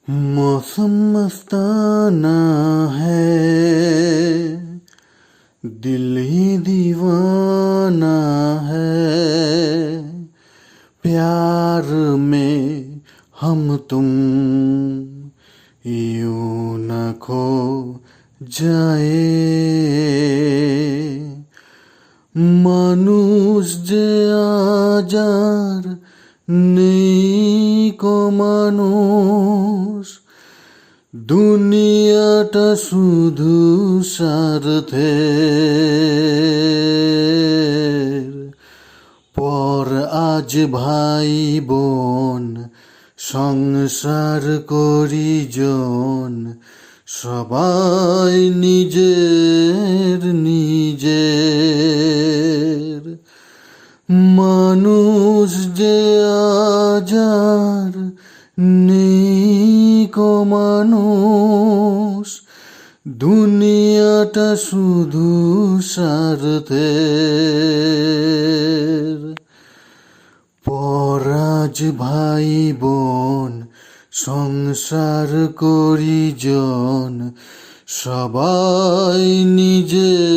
मौसम मस्ताना है, दिल ही दीवाना है। प्यार में हम तुम यूं न खो जाए। মানুষ যে আজার নেই কো মানুষ, দুনিয়াটা শুধু স্বার্থের। পর আজ ভাই বোন সংসার করি জন, সবাই নিজের নিজের। মানুষ যে আজার নেই কো মানুষ, দুনিয়াটা শুধু স্বার্থের। পরাজ ভাই বোন সংসার করি জন, সবাই নিজের